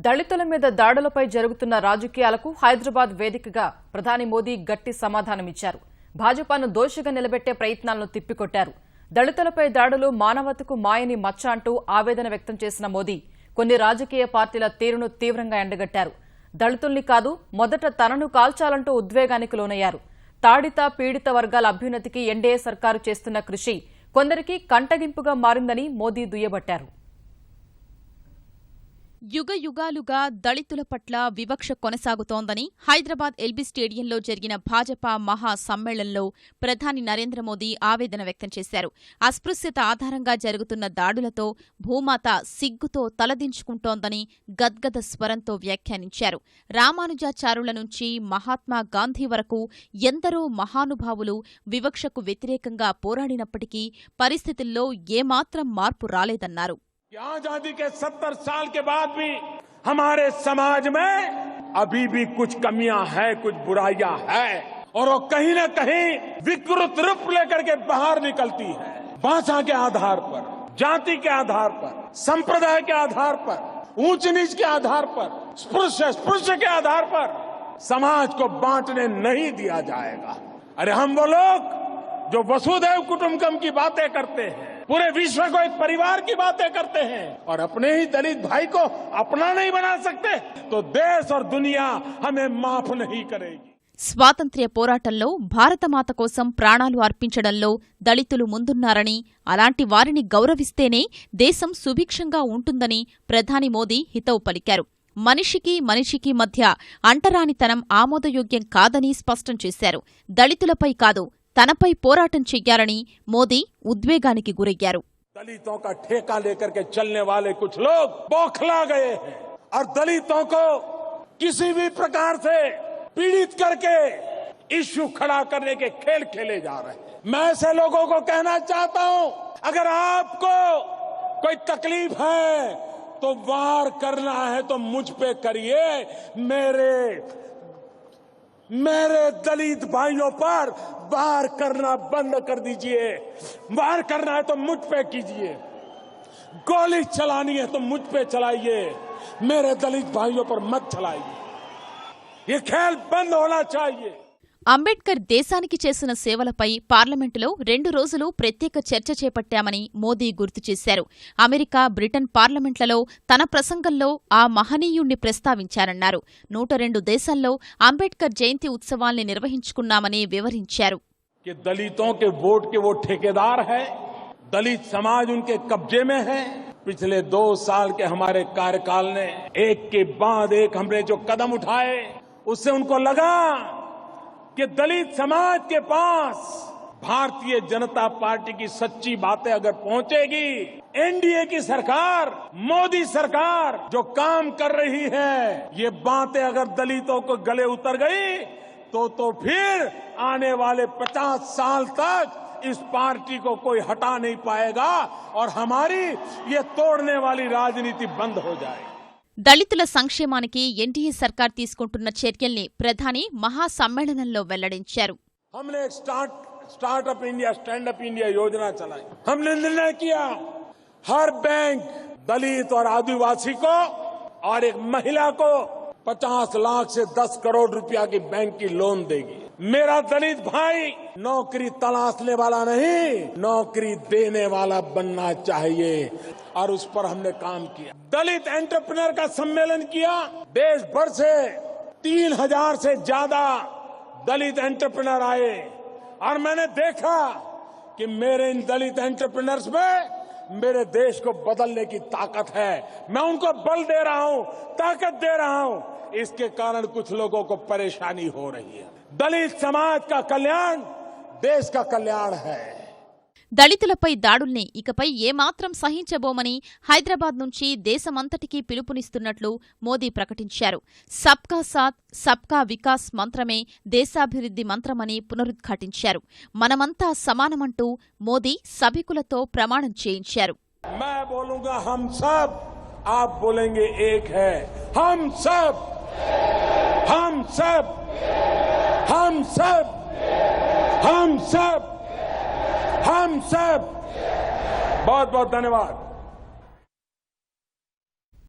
దళితుల మీద దాడులపై జరుగుతున్న రాజకీయాలకు హైదరాబాద్ వేదికగా ప్రధాని మోదీ గట్టి సమాధానమిచ్చారు. భాజపాను దోషిగా నిలబెట్టే ప్రయత్నాలను తిప్పికొట్టారు. దళితులపై దాడులు మానవతకు మాయని మచ్చ అంటూ ఆవేదన వ్యక్తం చేసిన మోదీ కొన్ని రాజకీయ పార్టీల తీరును తీవ్రంగా ఎండగట్టారు. దళితుల్ని కాదు, మొదట తనను కాల్చాలంటూ ఉద్వేగానికి లోనయ్యారు. తాడిత పీడిత వర్గాల అభ్యున్నతికి ఎన్డీఏ సర్కారు చేస్తున్న కృషి కొందరికి కంటగింపుగా మారిందని మోదీ దుయ్యబట్టారు. యుగ యుగాలుగా దళితుల పట్ల వివక్ష కొనసాగుతోందని హైదరాబాద్ ఎల్బీ స్టేడియంలో జరిగిన భాజపా మహా సమ్మేళనంలో ప్రధాని నరేంద్ర మోదీ ఆవేదన వ్యక్తం చేశారు. అస్పృశ్యత ఆధారంగా జరుగుతున్న దాడులతో భూమాత సిగ్గుతో తలదించుకుంటోందని గద్గద స్వరంతో వ్యాఖ్యానించారు. రామానుజాచారుల నుంచి మహాత్మా గాంధీ వరకు ఎందరో మహానుభావులు వివక్షకు వ్యతిరేకంగా పోరాడినప్పటికీ పరిస్థితుల్లో ఏమాత్రం మార్పు రాలేదన్నారు. आजादी के 70 साल के बाद भी हमारे समाज में अभी भी कुछ कमियां हैं, कुछ बुराइयां हैं और वो कहीं न कहीं विकृत रूप लेकर के बाहर निकलती है। भाषा के आधार पर, जाति के आधार पर, संप्रदाय के आधार पर, ऊंच नीच के आधार पर, स्पृश्य के आधार पर समाज को बांटने नहीं दिया जाएगा। अरे हम वो लोग जो वसुधैव कुटुंबकम की बातें करते हैं, पूरे विश्व को एक परिवार की बातें करते हैं और अपने ही दलित भाई को अपना नहीं बना सकते तो देश और दुनिया हमें माफ नहीं करेगी। స్వాతంత్ర్య పోరాటంలో భారతమాత కోసం ప్రాణాలు అర్పించడంలో దళితులు ముందున్నారని, అలాంటి వారిని గౌరవిస్తేనే దేశం సుభిక్షంగా ఉంటుందని ప్రధాని మోదీ హితవు పలికారు. మనిషికి మనిషికి మధ్య అంటరానితనం ఆమోదయోగ్యం కాదని స్పష్టం చేశారు. దళితులపై కాదు, తనపై పోరాటం చెయ్యాలని మోదీ ఉద్వేగానికి గురయ్యారు. दलितों का ठेका लेकर के चलने वाले कुछ लोग बौखला गए हैं और दलितों को किसी भी प्रकार से पीड़ित करके इश्यू खड़ा करने के खेल खेले जा रहे हैं। मैं ऐसे लोगों को कहना चाहता हूं, अगर आपको कोई तकलीफ है तो वार करना है तो मुझ पे करिए, मेरे दलित भाइयों पर वार करना बंद कर दीजिए। वार करना है तो मुझ पे कीजिए, गोली चलानी है तो मुझ पे चलाइए, मेरे दलित भाइयों पर मत चलाइए। ये खेल बंद होना चाहिए। అంబేడ్కర్ దేశానికి చేసిన సేవలపై పార్లమెంటులో 2 రోజులు ప్రత్యేక చర్చ చేపట్టామని మోదీ గుర్తు చేశారు. అమెరికా, బ్రిటన్ పార్లమెంట్లలో తన ప్రసంగంలో ఆ మహనీయుణ్ణి ప్రస్తావించారన్నారు. 102 దేశాల్లో అంబేడ్కర్ జయంతి ఉత్సవాల్ని నిర్వహించుకున్నామని వివరించారు. దళితों के वोट के वो ठेकेदार है, दलित समाज उनके कब्जे में है। पिछले 2 साल के हमारे कार्यकाल ने एक के बाद एक हमने जो कदम उठाए, उससे उनको लगा कि दलित समाज के पास भारतीय जनता पार्टी की सच्ची बातें अगर पहुंचेगी, एनडीए की सरकार, मोदी सरकार जो काम कर रही है, ये बातें अगर दलितों को गले उतर गई तो फिर आने वाले 50 साल तक इस पार्टी को कोई हटा नहीं पाएगा और हमारी ये तोड़ने वाली राजनीति बंद हो जाएगी। దళితుల సంక్షేమానికి ఎన్డీఏ సర్కార్ తీసుకుంటున్న చర్యల్ని ప్రధాని మహాసమ్మేళనంలో వెల్లడించారు. हमने startup India, stand up India योजना चलाई। हमने निर्णय किया हर बैंक दलित और आदिवासी को और एक महिला को 50 लाख से 10 करोड़ रुपया की बैंक की लोन देगी। मेरा दलित भाई नौकरी तलाशने वाला नहीं, नौकरी देने वाला बनना चाहिए और उस पर हमने काम किया। दलित एंटरप्रेन्योर का सम्मेलन किया। देश भर से 3000 से ज्यादा दलित एंटरप्रेन्योर आए और मैंने देखा कि मेरे इन दलित एंटरप्रेन्योर्स में मेरे देश को बदलने की ताकत है। मैं उनको बल दे रहा हूं, ताकत दे रहा हूं। इसके कारण कुछ लोगों को परेशानी हो रही है। दलित समाज का कल्याण देश का कल्याण है। దళితులపై దాడుల్ని ఇకపై ఏమాత్రం సహించబోమని హైదరాబాద్ నుంచి దేశమంతటికీ పిలుపునిస్తున్నట్లు మోదీ ప్రకటించారు. సబ్కా సాథ్, సబ్కా వికాస్ మంత్రమే దేశాభివృద్ధి మంత్రమని పునరుద్ఘాటించారు. మనమంతా సమానమంటూ మోదీ సభికులతో ప్రమాణం చేయించారు. मैं बोलूंगा हम सब, आप बोलेंगे एक है। हम सब, हम सब, हम सब, हम सब, हम सब। बहुत बहुत धन्यवाद।